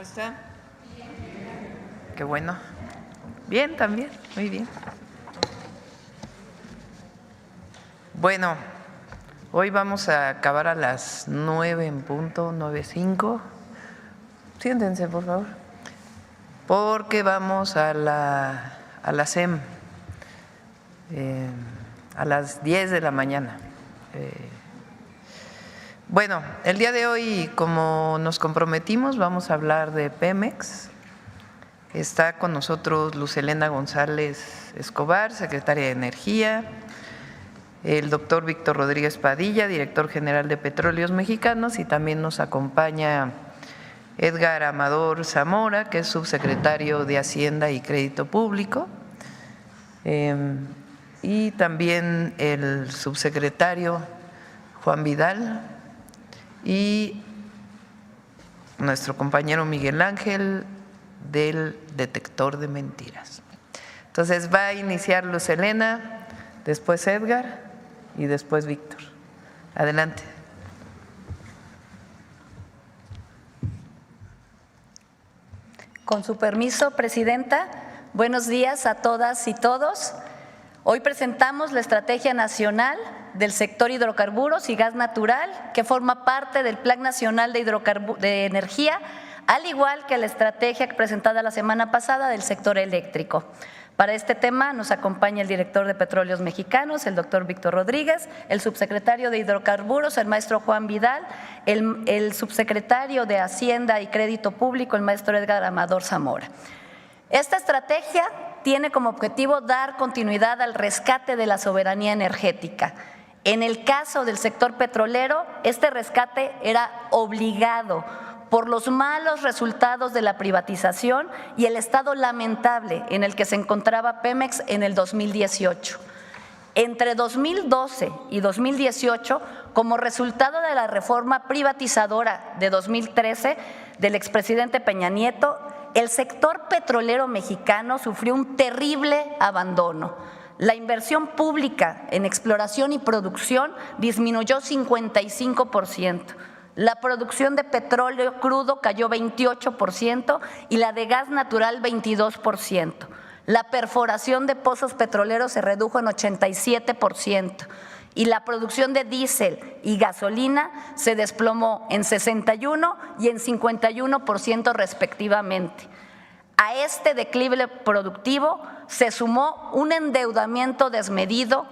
está? Qué bueno. Bien, también, muy bien. Bueno, hoy vamos a acabar a las 9 en punto, 9:05. Siéntense, por favor, porque vamos a la SEM a las 10 de la mañana. Bueno, el día de hoy, como nos comprometimos, vamos a hablar de Pemex. Está con nosotros Luz Helena González Escobar, secretaria de Energía, el doctor Víctor Rodríguez Padilla, director general de Petróleos Mexicanos, y también nos acompaña Edgar Amador Zamora, que es subsecretario de Hacienda y Crédito Público, y también el subsecretario Juan Vidal y nuestro compañero Miguel Ángel del detector de mentiras. Entonces va a iniciar Luz Helena, después Edgar y después Víctor. Adelante. Con su permiso, Presidenta, buenos días a todas y todos. Hoy presentamos la Estrategia Nacional del Sector Hidrocarburos y Gas Natural, que forma parte del Plan Nacional de Energía, al igual que la estrategia presentada la semana pasada del sector eléctrico. Para este tema nos acompaña el director de Petróleos Mexicanos, el doctor Víctor Rodríguez, el subsecretario de Hidrocarburos, el maestro Juan Vidal, el subsecretario de Hacienda y Crédito Público, el maestro Edgar Amador Zamora. Esta estrategia tiene como objetivo dar continuidad al rescate de la soberanía energética. En el caso del sector petrolero, este rescate era obligado por los malos resultados de la privatización y el estado lamentable en el que se encontraba Pemex en el 2018. Entre 2012 y 2018, como resultado de la reforma privatizadora de 2013 del expresidente Peña Nieto, el sector petrolero mexicano sufrió un terrible abandono. La inversión pública en exploración y producción disminuyó 55%. La producción de petróleo crudo cayó 28% y la de gas natural 22%. La perforación de pozos petroleros se redujo en 87% y la producción de diésel y gasolina se desplomó en 61% y en 51% respectivamente. A este declive productivo se sumó un endeudamiento desmedido.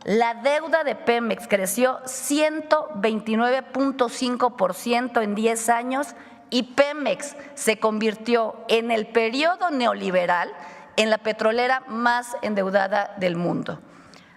La deuda de Pemex creció 129.5% en 10 años y Pemex se convirtió en el periodo neoliberal en la petrolera más endeudada del mundo.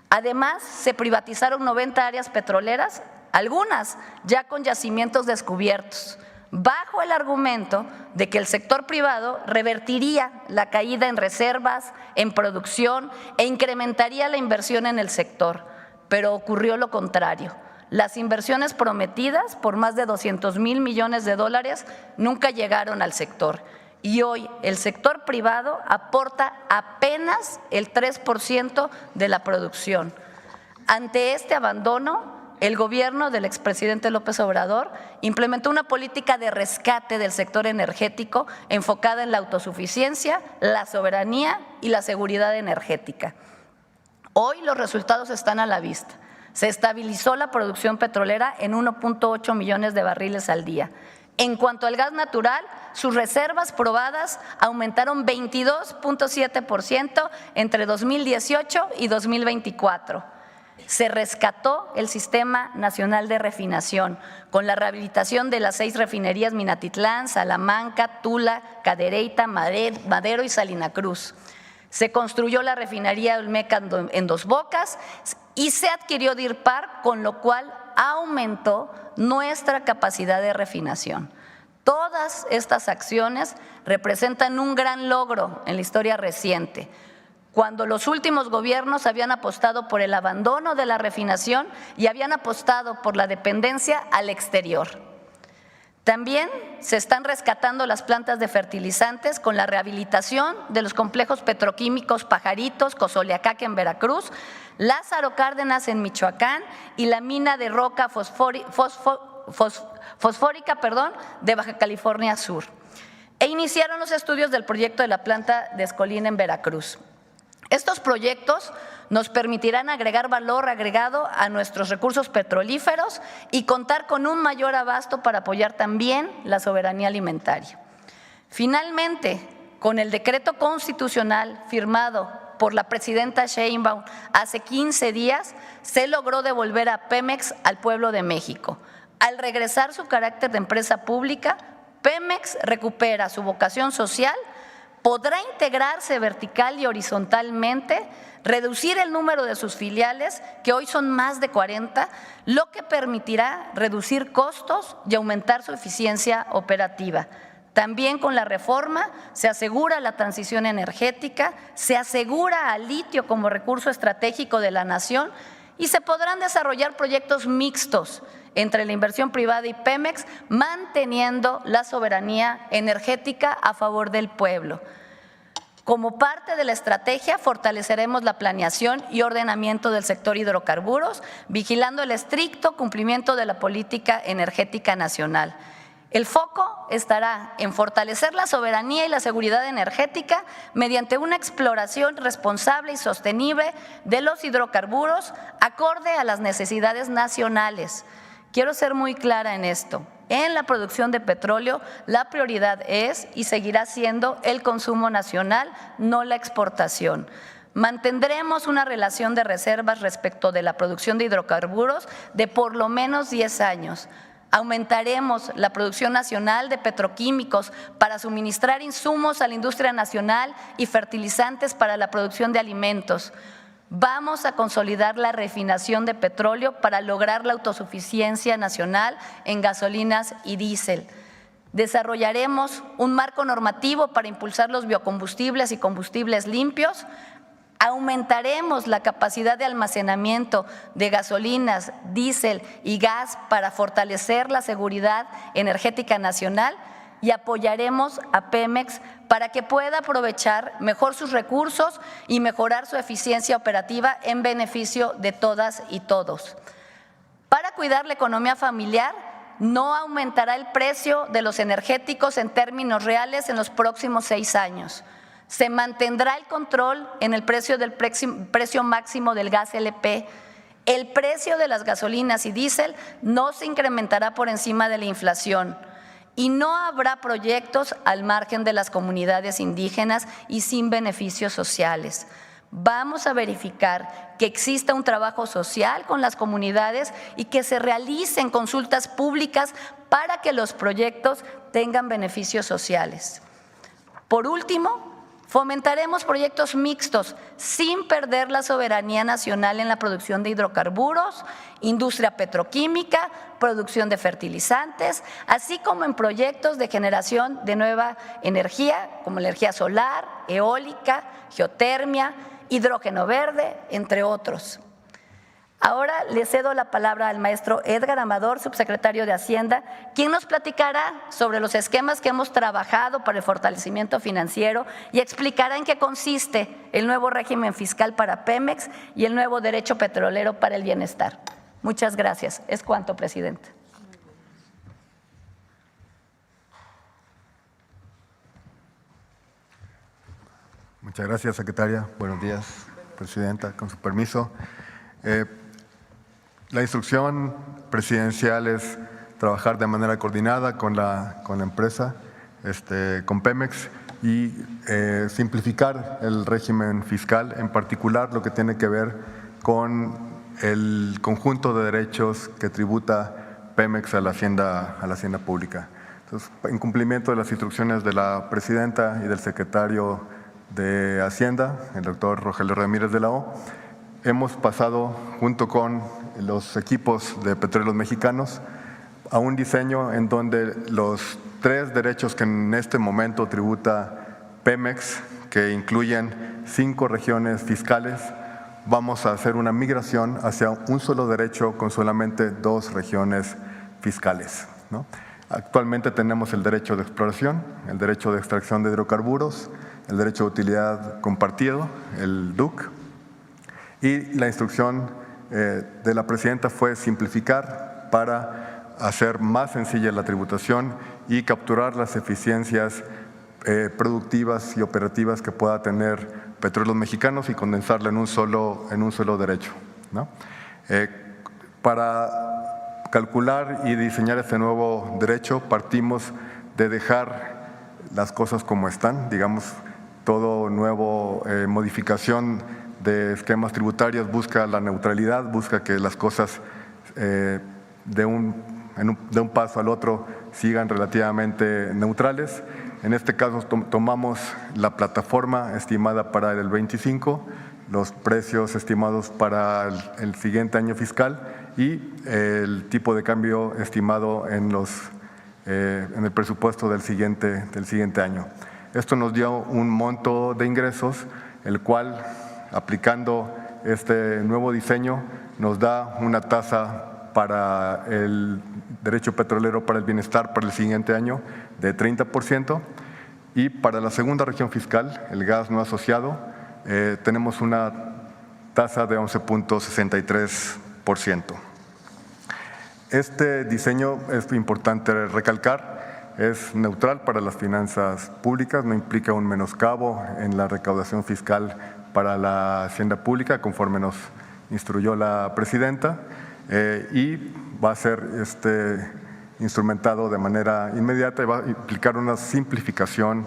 Además, se privatizaron 90 áreas petroleras, algunas ya con yacimientos descubiertos, bajo el argumento de que el sector privado revertiría la caída en reservas, en producción e incrementaría la inversión en el sector, pero ocurrió lo contrario. Las inversiones prometidas por más de 200,000 millones de dólares nunca llegaron al sector y hoy el sector privado aporta apenas el 3% de la producción. Ante este abandono, el gobierno del expresidente López Obrador implementó una política de rescate del sector energético enfocada en la autosuficiencia, la soberanía y la seguridad energética. Hoy los resultados están a la vista. Se estabilizó la producción petrolera en 1.8 millones de barriles al día. En cuanto al gas natural, sus reservas probadas aumentaron 22.7% entre 2018 y 2024. Se rescató el Sistema Nacional de Refinación con la rehabilitación de las 6 refinerías Minatitlán, Salamanca, Tula, Cadereyta, Madero y Salina Cruz. Se construyó la refinería Olmeca en Dos Bocas y se adquirió DIRPAR, con lo cual aumentó nuestra capacidad de refinación. Todas estas acciones representan un gran logro en la historia reciente, cuando los últimos gobiernos habían apostado por el abandono de la refinación y habían apostado por la dependencia al exterior. También se están rescatando las plantas de fertilizantes con la rehabilitación de los complejos petroquímicos Pajaritos, Cozoleacaque en Veracruz, Lázaro Cárdenas en Michoacán y la mina de roca fosfórica de Baja California Sur. e iniciaron los estudios del proyecto de la planta de Escolín en Veracruz. Estos proyectos nos permitirán agregar valor agregado a nuestros recursos petrolíferos y contar con un mayor abasto para apoyar también la soberanía alimentaria. Finalmente, con el decreto constitucional firmado por la presidenta Sheinbaum hace 15 días, se logró devolver a Pemex al pueblo de México. Al regresar su carácter de empresa pública, Pemex recupera su vocación social, podrá integrarse vertical y horizontalmente, reducir el número de sus filiales, que hoy son más de 40, lo que permitirá reducir costos y aumentar su eficiencia operativa. También con la reforma se asegura la transición energética, se asegura al litio como recurso estratégico de la nación y se podrán desarrollar proyectos mixtos entre la inversión privada y Pemex, manteniendo la soberanía energética a favor del pueblo. Como parte de la estrategia, fortaleceremos la planeación y ordenamiento del sector hidrocarburos, vigilando el estricto cumplimiento de la política energética nacional. El foco estará en fortalecer la soberanía y la seguridad energética mediante una exploración responsable y sostenible de los hidrocarburos acorde a las necesidades nacionales. Quiero ser muy clara en esto. En la producción de petróleo, la prioridad es y seguirá siendo el consumo nacional, no la exportación. Mantendremos una relación de reservas respecto de la producción de hidrocarburos de por lo menos 10 años. Aumentaremos la producción nacional de petroquímicos para suministrar insumos a la industria nacional y fertilizantes para la producción de alimentos. Vamos a consolidar la refinación de petróleo para lograr la autosuficiencia nacional en gasolinas y diésel. Desarrollaremos un marco normativo para impulsar los biocombustibles y combustibles limpios. Aumentaremos la capacidad de almacenamiento de gasolinas, diésel y gas para fortalecer la seguridad energética nacional y apoyaremos a Pemex para que pueda aprovechar mejor sus recursos y mejorar su eficiencia operativa en beneficio de todas y todos. Para cuidar la economía familiar, no aumentará el precio de los energéticos en términos reales en los próximos 6 años. Se mantendrá el control en el precio máximo del gas LP. El precio de las gasolinas y diésel no se incrementará por encima de la inflación y no habrá proyectos al margen de las comunidades indígenas y sin beneficios sociales. Vamos a verificar que exista un trabajo social con las comunidades y que se realicen consultas públicas para que los proyectos tengan beneficios sociales. Por último, fomentaremos proyectos mixtos sin perder la soberanía nacional en la producción de hidrocarburos, industria petroquímica, producción de fertilizantes, así como en proyectos de generación de nueva energía, como energía solar, eólica, geotermia, hidrógeno verde, entre otros. Ahora le cedo la palabra al maestro Edgar Amador, subsecretario de Hacienda, quien nos platicará sobre los esquemas que hemos trabajado para el fortalecimiento financiero y explicará en qué consiste el nuevo régimen fiscal para Pemex y el nuevo derecho petrolero para el bienestar. Muchas gracias. Es cuanto, presidente. Muchas gracias, secretaria. Buenos días, presidenta. Con su permiso. La instrucción presidencial es trabajar de manera coordinada con la empresa, con Pemex, y simplificar el régimen fiscal, en particular lo que tiene que ver con el conjunto de derechos que tributa Pemex a la hacienda pública. Entonces, en cumplimiento de las instrucciones de la presidenta y del secretario de Hacienda, el doctor Rogelio Ramírez de la O, hemos pasado, junto con los equipos de Petróleos Mexicanos, a un diseño en donde los 3 derechos que en este momento tributa Pemex, que incluyen 5 regiones fiscales, vamos a hacer una migración hacia un solo derecho con solamente 2 regiones fiscales, ¿no? Actualmente tenemos el derecho de exploración, el derecho de extracción de hidrocarburos, el derecho de utilidad compartido, el DUC, y la instrucción de la presidenta fue simplificar para hacer más sencilla la tributación y capturar las eficiencias productivas y operativas que pueda tener Petróleos Mexicanos y condensarla en un solo derecho, ¿no? Para calcular y diseñar este nuevo derecho partimos de dejar las cosas como están, digamos, todo nuevo modificación de esquemas tributarios busca la neutralidad, busca que las cosas de un paso al otro sigan relativamente neutrales. En este caso tomamos la plataforma estimada para el 25, los precios estimados para el siguiente año fiscal y el tipo de cambio estimado en el presupuesto del siguiente año. Esto nos dio un monto de ingresos, el cual, aplicando este nuevo diseño, nos da una tasa para el derecho petrolero para el bienestar para el siguiente año de 30%, y para la segunda región fiscal, el gas no asociado, tenemos una tasa de 11.63%. Este diseño, es importante recalcar, es neutral para las finanzas públicas, no implica un menoscabo en la recaudación fiscal para la hacienda pública, conforme nos instruyó la presidenta, y va a ser instrumentado de manera inmediata y va a implicar una simplificación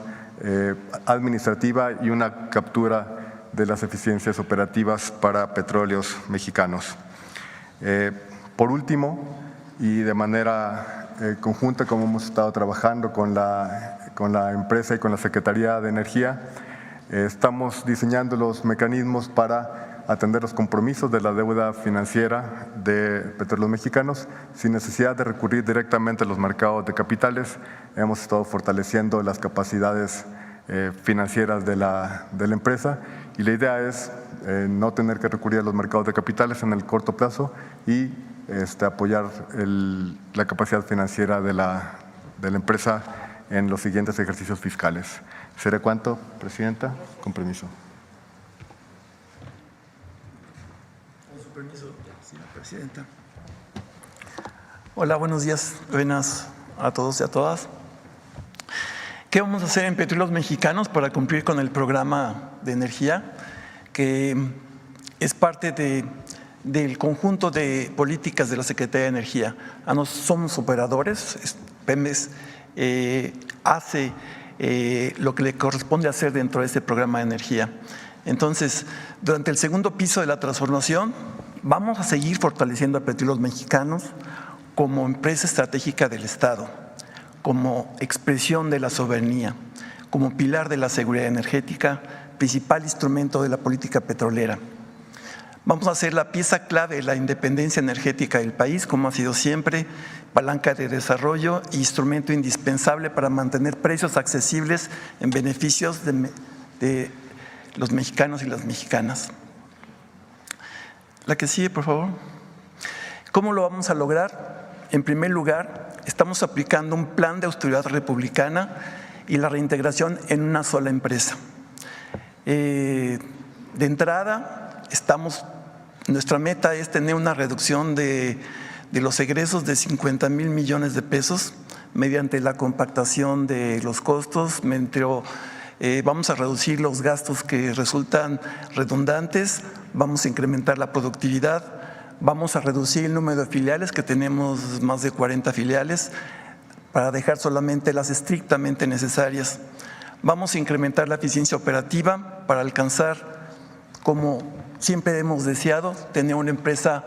administrativa y una captura de las eficiencias operativas para Petróleos Mexicanos. Por último, y de manera conjunta, como hemos estado trabajando con la empresa y con la Secretaría de Energía, estamos diseñando los mecanismos para atender los compromisos de la deuda financiera de Petróleos Mexicanos sin necesidad de recurrir directamente a los mercados de capitales. Hemos estado fortaleciendo las capacidades financieras de la empresa y la idea es no tener que recurrir a los mercados de capitales en el corto plazo y apoyar la capacidad financiera de la empresa en los siguientes ejercicios fiscales. ¿Será cuánto, Presidenta? Con permiso. Con su permiso, señora Presidenta. Hola, buenos días, buenas a todos y a todas. ¿Qué vamos a hacer en Petróleos Mexicanos para cumplir con el programa de energía, que es parte del conjunto de políticas de la Secretaría de Energía? Somos operadores, Pemex hace lo que le corresponde hacer dentro de este programa de energía. Entonces, durante el segundo piso de la transformación, vamos a seguir fortaleciendo a Petróleos Mexicanos como empresa estratégica del Estado, como expresión de la soberanía, como pilar de la seguridad energética, principal instrumento de la política petrolera. Vamos a ser la pieza clave de la independencia energética del país, como ha sido siempre, palanca de desarrollo e instrumento indispensable para mantener precios accesibles en beneficios de los mexicanos y las mexicanas. La que sigue, por favor. ¿Cómo lo vamos a lograr? En primer lugar, estamos aplicando un plan de austeridad republicana y la reintegración en una sola empresa. De entrada, nuestra meta es tener una reducción de los egresos de 50,000 millones de pesos mediante la compactación de los costos. Vamos a reducir los gastos que resultan redundantes, vamos a incrementar la productividad, vamos a reducir el número de filiales, que tenemos más de 40 filiales, para dejar solamente las estrictamente necesarias. Vamos a incrementar la eficiencia operativa para alcanzar, como siempre hemos deseado, tener una empresa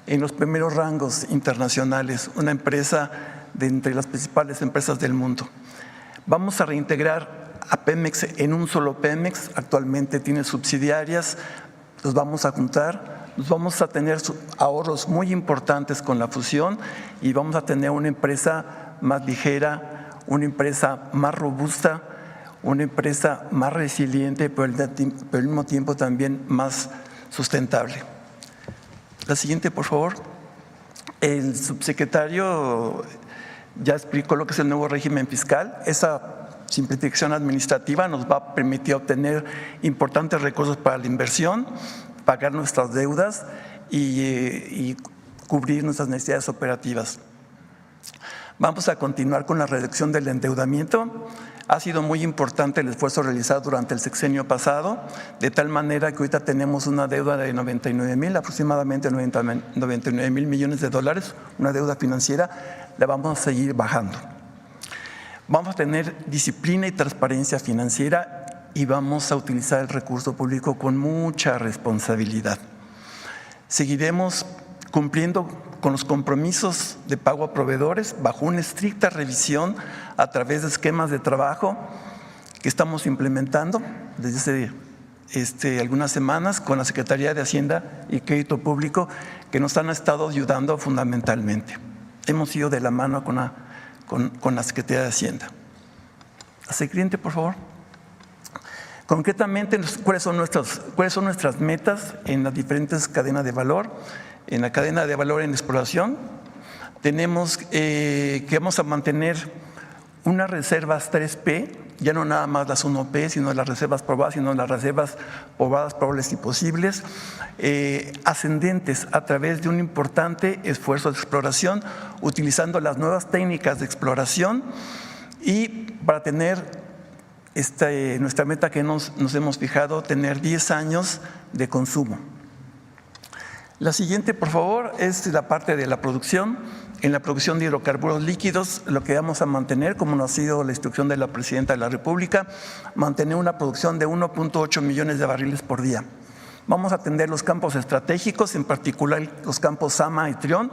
en los primeros rangos internacionales, una empresa de entre las principales empresas del mundo. Vamos a reintegrar a Pemex en un solo Pemex, actualmente tiene subsidiarias, los vamos a juntar, vamos a tener ahorros muy importantes con la fusión y vamos a tener una empresa más ligera, una empresa más robusta, una empresa más resiliente, pero al mismo tiempo también más sustentable. La siguiente, por favor. El subsecretario ya explicó lo que es el nuevo régimen fiscal. Esa simplificación administrativa nos va a permitir obtener importantes recursos para la inversión, pagar nuestras deudas y cubrir nuestras necesidades operativas. Vamos a continuar con la reducción del endeudamiento. Ha sido muy importante el esfuerzo realizado durante el sexenio pasado, de tal manera que ahorita tenemos una deuda de aproximadamente 99 mil millones de dólares, una deuda financiera, la vamos a seguir bajando. Vamos a tener disciplina y transparencia financiera y vamos a utilizar el recurso público con mucha responsabilidad. Seguiremos cumpliendo con los compromisos de pago a proveedores bajo una estricta revisión a través de esquemas de trabajo que estamos implementando desde hace algunas semanas con la Secretaría de Hacienda y Crédito Público, que nos han estado ayudando fundamentalmente. Hemos ido de la mano con la Secretaría de Hacienda. La siguiente, por favor. Concretamente, ¿cuáles son nuestras metas en las diferentes cadenas de valor? En la cadena de valor en exploración tenemos que vamos a mantener unas reservas 3P, ya no nada más las 1P, sino las reservas probadas, sino las reservas probadas, probables y posibles, ascendentes a través de un importante esfuerzo de exploración, utilizando las nuevas técnicas de exploración y para tener nuestra meta que nos hemos fijado, tener 10 años de consumo. La siguiente, por favor, es la parte de la producción. En la producción de hidrocarburos líquidos, lo que vamos a mantener, como nos ha sido la instrucción de la Presidenta de la República, mantener una producción de 1.8 millones de barriles por día. Vamos a atender los campos estratégicos, en particular los campos Zama y Trión,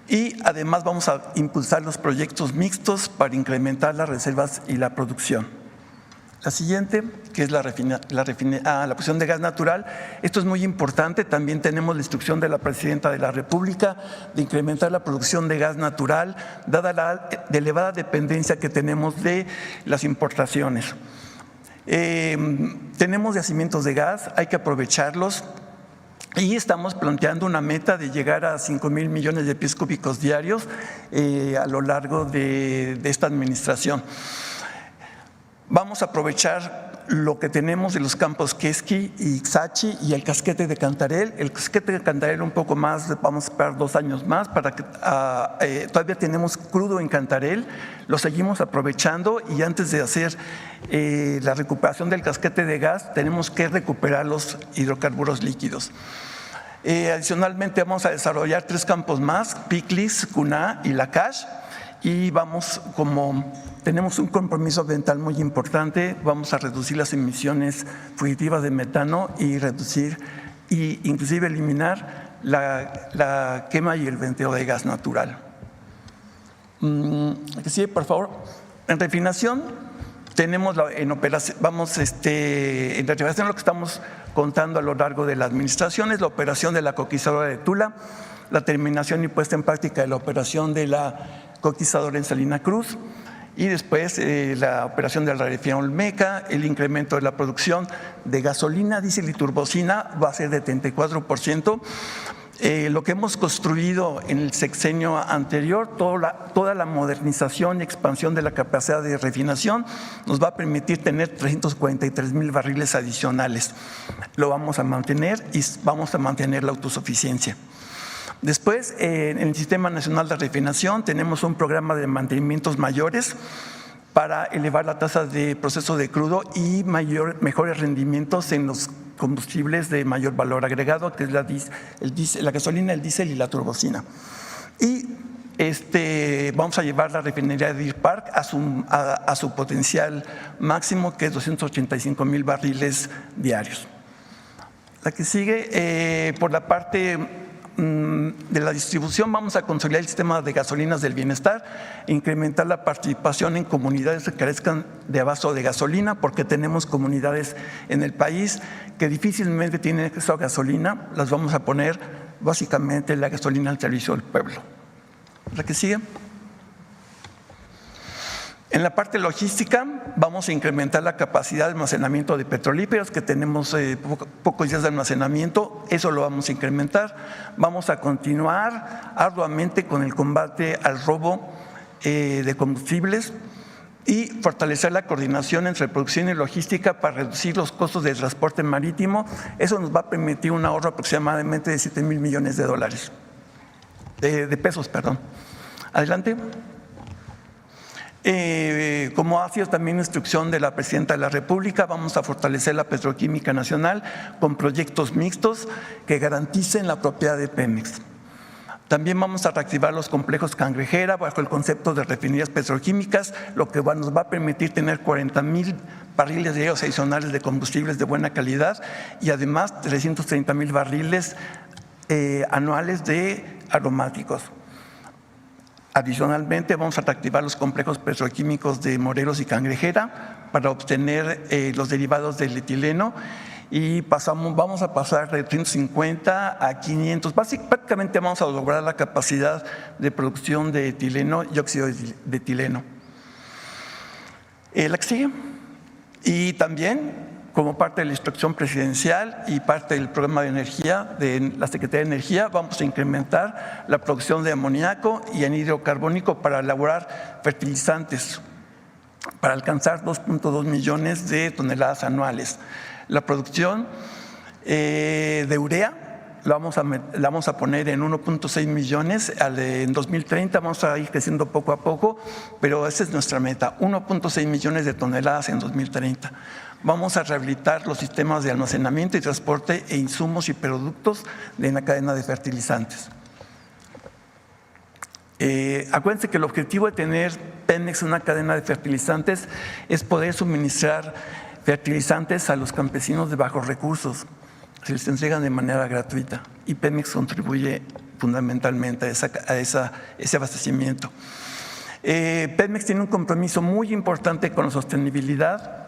y además vamos a impulsar los proyectos mixtos para incrementar las reservas y la producción. La siguiente, que es la producción de gas natural. Esto es muy importante. También tenemos la instrucción de la Presidenta de la República de incrementar la producción de gas natural, dada la elevada dependencia que tenemos de las importaciones. Tenemos yacimientos de gas, hay que aprovecharlos. Y estamos planteando una meta de llegar a 5,000 millones de pies cúbicos diarios a lo largo de esta administración. Vamos a aprovechar lo que tenemos de los campos Quesqui y Ixachi y el casquete de Cantarell. El casquete de Cantarell un poco más, vamos a esperar 2 años más para que todavía tenemos crudo en Cantarell, lo seguimos aprovechando y antes de hacer la recuperación del casquete de gas tenemos que recuperar los hidrocarburos líquidos. Adicionalmente vamos a desarrollar 3 campos más, Piclis, Cuná y Lacash, y tenemos un compromiso ambiental muy importante, vamos a reducir las emisiones fugitivas de metano y reducir e inclusive eliminar la quema y el venteo de gas natural. Sí, por favor. En refinación tenemos en refinación lo que estamos contando a lo largo de la administración es la operación de la coquizadora de Tula, la terminación y puesta en práctica de la operación de la coquizadora en Salina Cruz y después la operación de la refinería Olmeca, el incremento de la producción de gasolina, diésel y turbocina va a ser de 34%. Lo que hemos construido en el sexenio anterior, toda la modernización y expansión de la capacidad de refinación nos va a permitir tener 343,000 barriles adicionales. Lo vamos a mantener y vamos a mantener la autosuficiencia. Después, en el Sistema Nacional de Refinación tenemos un programa de mantenimientos mayores para elevar la tasa de proceso de crudo y mejores rendimientos en los combustibles de mayor valor agregado, que es la gasolina, el diésel y la turbocina. Y vamos a llevar la refinería de Deer Park a su potencial máximo, que es 285,000 barriles diarios. La que sigue, por la parte de la distribución, vamos a consolidar el sistema de gasolinas del bienestar, incrementar la participación en comunidades que carezcan de abasto de gasolina, porque tenemos comunidades en el país que difícilmente tienen acceso a gasolina, las vamos a poner básicamente la gasolina al servicio del pueblo. La que sigue. En la parte logística vamos a incrementar la capacidad de almacenamiento de petrolíferos, que tenemos pocos días de almacenamiento, eso lo vamos a incrementar. Vamos a continuar arduamente con el combate al robo de combustibles y fortalecer la coordinación entre producción y logística para reducir los costos del transporte marítimo. Eso nos va a permitir un ahorro aproximadamente de 7,000 millones de pesos. Adelante. Como ha sido también instrucción de la Presidenta de la República, vamos a fortalecer la petroquímica nacional con proyectos mixtos que garanticen la propiedad de Pemex. También vamos a reactivar los complejos Cangrejera bajo el concepto de refinerías petroquímicas, lo que nos va a permitir tener 40,000 barriles diarios adicionales de combustibles de buena calidad y además 330,000 barriles anuales de aromáticos. Adicionalmente, vamos a reactivar los complejos petroquímicos de Morelos y Cangrejera para obtener los derivados del etileno y vamos a pasar de 350 a 500. Prácticamente vamos a lograr la capacidad de producción de etileno y óxido de etileno. La que sigue. Y también, como parte de la instrucción presidencial y parte del programa de energía de la Secretaría de Energía, vamos a incrementar la producción de amoníaco y anhídrido carbónico para elaborar fertilizantes, para alcanzar 2.2 millones de toneladas anuales. La producción de urea la vamos a poner en 1.6 millones, en 2030 vamos a ir creciendo poco a poco, pero esa es nuestra meta, 1.6 millones de toneladas en 2030. Vamos a rehabilitar los sistemas de almacenamiento y transporte e insumos y productos de la cadena de fertilizantes. Acuérdense que el objetivo de tener Pemex una cadena de fertilizantes es poder suministrar fertilizantes a los campesinos de bajos recursos. Se les entregan de manera gratuita y Pemex contribuye fundamentalmente a ese abastecimiento. Pemex tiene un compromiso muy importante con la sostenibilidad.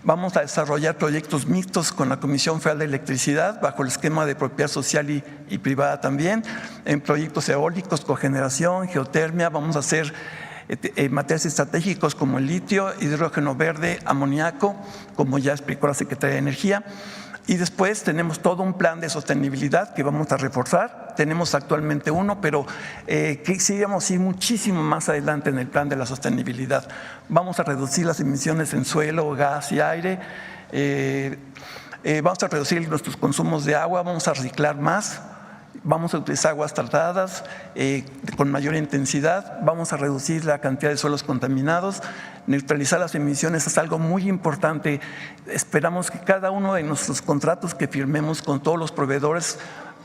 Vamos a desarrollar proyectos mixtos con la Comisión Federal de Electricidad bajo el esquema de propiedad social y privada también, en proyectos eólicos, cogeneración, geotermia. Vamos a hacer materiales estratégicos como el litio, hidrógeno verde, amoníaco, como ya explicó la Secretaría de Energía. Y después tenemos todo un plan de sostenibilidad que vamos a reforzar. Tenemos actualmente uno, pero quisiéramos ir muchísimo más adelante en el plan de la sostenibilidad. Vamos a reducir las emisiones en suelo, gas y aire. Vamos a reducir nuestros consumos de agua, vamos a reciclar más. Vamos a utilizar aguas tratadas con mayor intensidad, vamos a reducir la cantidad de suelos contaminados, neutralizar las emisiones es algo muy importante. Esperamos que cada uno de nuestros contratos que firmemos con todos los proveedores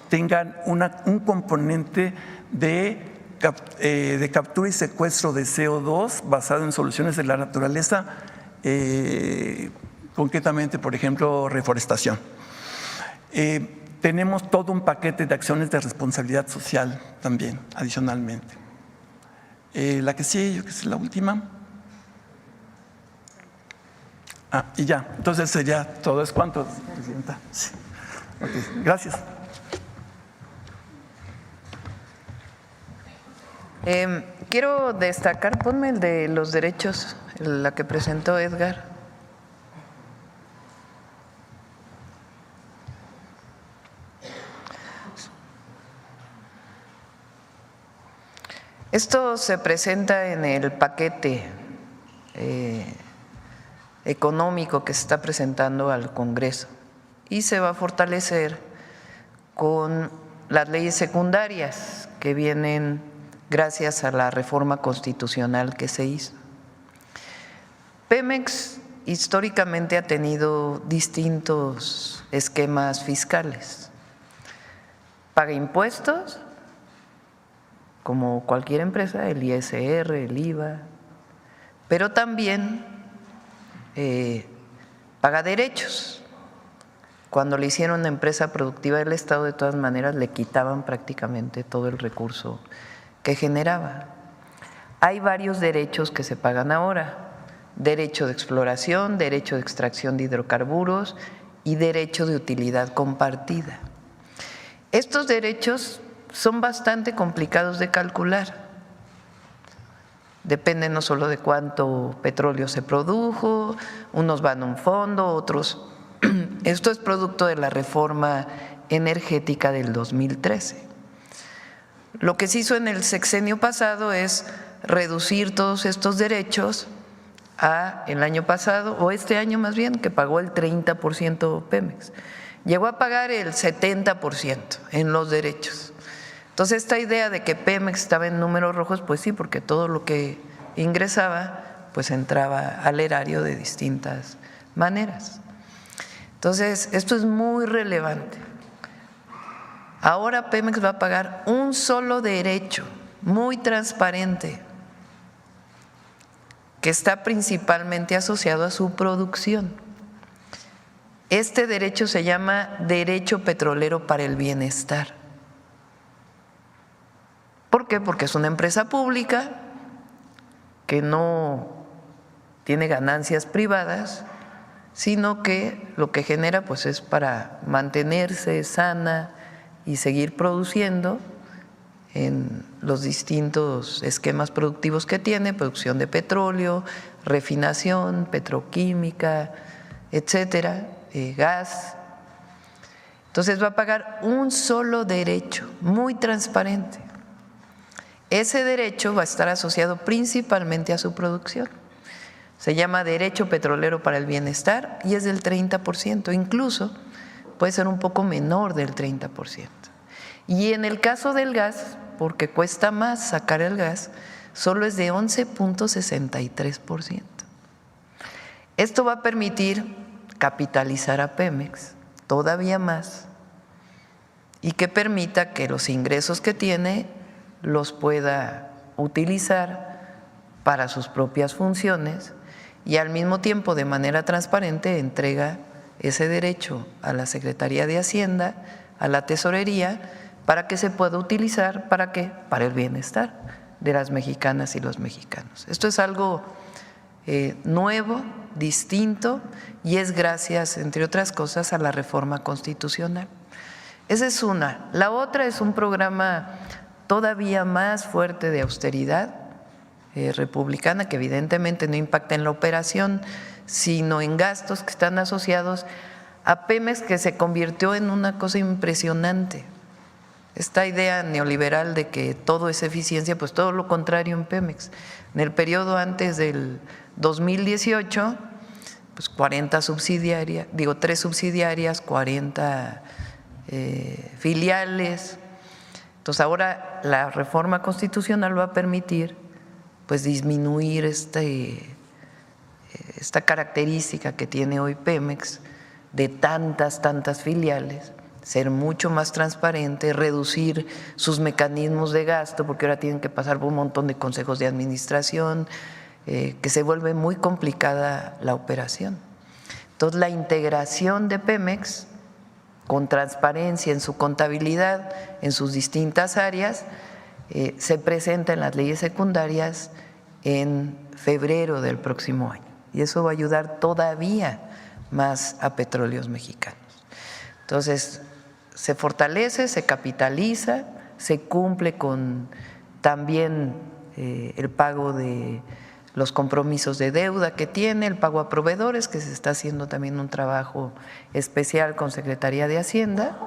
tengan un componente de captura y secuestro de CO2 basado en soluciones de la naturaleza, concretamente, por ejemplo, reforestación. Tenemos todo un paquete de acciones de responsabilidad social también, adicionalmente. La que sigue, yo que es la última. Y ya, entonces sería todo. ¿Es cuánto, Presidenta? Sí. Okay, gracias. Quiero destacar, ponme el de los derechos, la que presentó Edgar. Esto se presenta en el paquete económico que se está presentando al Congreso y se va a fortalecer con las leyes secundarias que vienen gracias a la reforma constitucional que se hizo. Pemex históricamente ha tenido distintos esquemas fiscales. Paga impuestos, como cualquier empresa, el ISR, el IVA, pero también paga derechos. Cuando le hicieron una empresa productiva del Estado, de todas maneras le quitaban prácticamente todo el recurso que generaba. Hay varios derechos que se pagan ahora: derecho de exploración, derecho de extracción de hidrocarburos y derecho de utilidad compartida. Estos derechos son bastante complicados de calcular. Depende no solo de cuánto petróleo se produjo, unos van a un fondo, otros… Esto es producto de la reforma energética del 2013. Lo que se hizo en el sexenio pasado es reducir todos estos derechos a el año pasado, o este año más bien, que pagó el 30% Pemex. Llegó a pagar el 70% en los derechos. Entonces, esta idea de que Pemex estaba en números rojos, pues sí, porque todo lo que ingresaba, pues entraba al erario de distintas maneras. Entonces, esto es muy relevante. Ahora Pemex va a pagar un solo derecho, muy transparente, que está principalmente asociado a su producción. Este derecho se llama Derecho Petrolero para el Bienestar. ¿Por qué? Porque es una empresa pública que no tiene ganancias privadas, sino que lo que genera pues es para mantenerse sana y seguir produciendo en los distintos esquemas productivos que tiene, producción de petróleo, refinación, petroquímica, etcétera, gas. Entonces va a pagar un solo derecho, muy transparente. Ese derecho va a estar asociado principalmente a su producción. Se llama Derecho Petrolero para el Bienestar y es del 30%, incluso puede ser un poco menor del 30%. Y en el caso del gas, porque cuesta más sacar el gas, solo es de 11.63%. Esto va a permitir capitalizar a Pemex todavía más y que permita que los ingresos que tiene los pueda utilizar para sus propias funciones y al mismo tiempo de manera transparente entrega ese derecho a la Secretaría de Hacienda, a la Tesorería, para que se pueda utilizar, ¿para qué? Para el bienestar de las mexicanas y los mexicanos. Esto es algo nuevo, distinto y es gracias, entre otras cosas, a la reforma constitucional. Esa es una. La otra es un programa todavía más fuerte de austeridad republicana, que evidentemente no impacta en la operación, sino en gastos que están asociados a Pemex, que se convirtió en una cosa impresionante. Esta idea neoliberal de que todo es eficiencia, pues todo lo contrario en Pemex. En el periodo antes del 2018, pues 40 subsidiarias, 3 subsidiarias, 40 filiales. Entonces ahora la reforma constitucional va a permitir pues disminuir esta característica que tiene hoy Pemex de tantas filiales, ser mucho más transparente, reducir sus mecanismos de gasto, porque ahora tienen que pasar por un montón de consejos de administración, que se vuelve muy complicada la operación. Entonces la integración de Pemex con transparencia en su contabilidad, en sus distintas áreas, se presenta en las leyes secundarias en febrero del próximo año. Y eso va a ayudar todavía más a Petróleos Mexicanos. Entonces, se fortalece, se capitaliza, se cumple con también el pago de los compromisos de deuda que tiene, el pago a proveedores, que se está haciendo también un trabajo especial con Secretaría de Hacienda.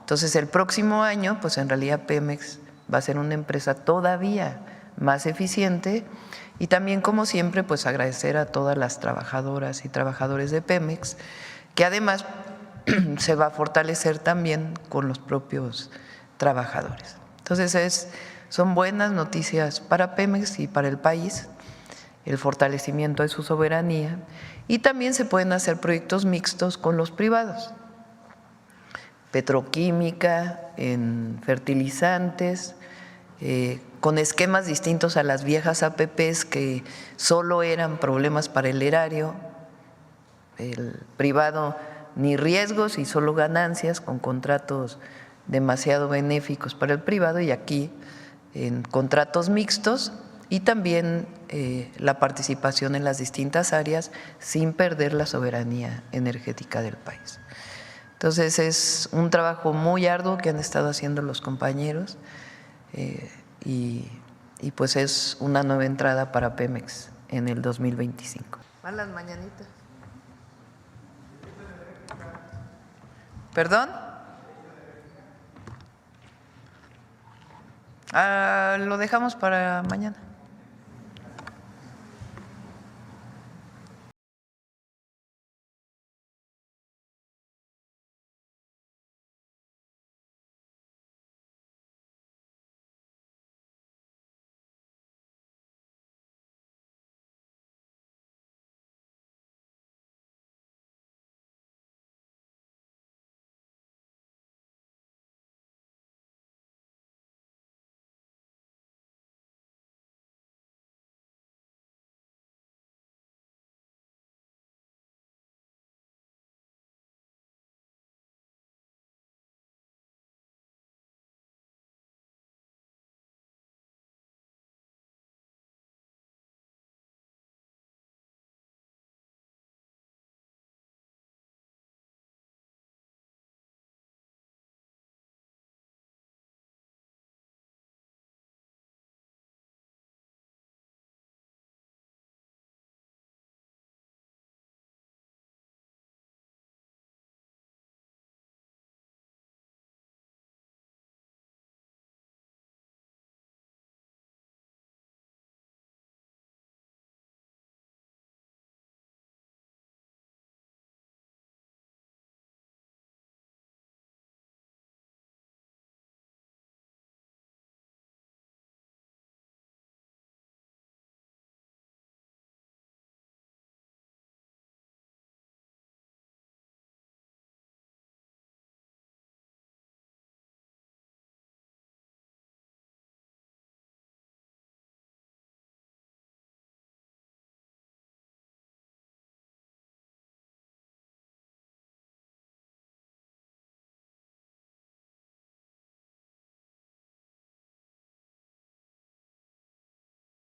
Entonces, el próximo año, pues en realidad Pemex va a ser una empresa todavía más eficiente y también, como siempre, pues agradecer a todas las trabajadoras y trabajadores de Pemex, que además se va a fortalecer también con los propios trabajadores. Entonces, son buenas noticias para Pemex y para el país, el fortalecimiento de su soberanía, y también se pueden hacer proyectos mixtos con los privados, petroquímica, en fertilizantes, con esquemas distintos a las viejas APPs que solo eran problemas para el erario, el privado ni riesgos y solo ganancias, con contratos demasiado benéficos para el privado, y aquí en contratos mixtos y también la participación en las distintas áreas sin perder la soberanía energética del país. Entonces es un trabajo muy arduo que han estado haciendo los compañeros y pues es una nueva entrada para Pemex en el 2025. ¿Van las mañanitas? ¿Perdón? Lo dejamos para mañana.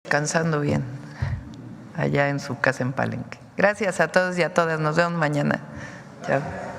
descansando bien allá en su casa en Palenque. Gracias a todos y a todas. Nos vemos mañana. Chao.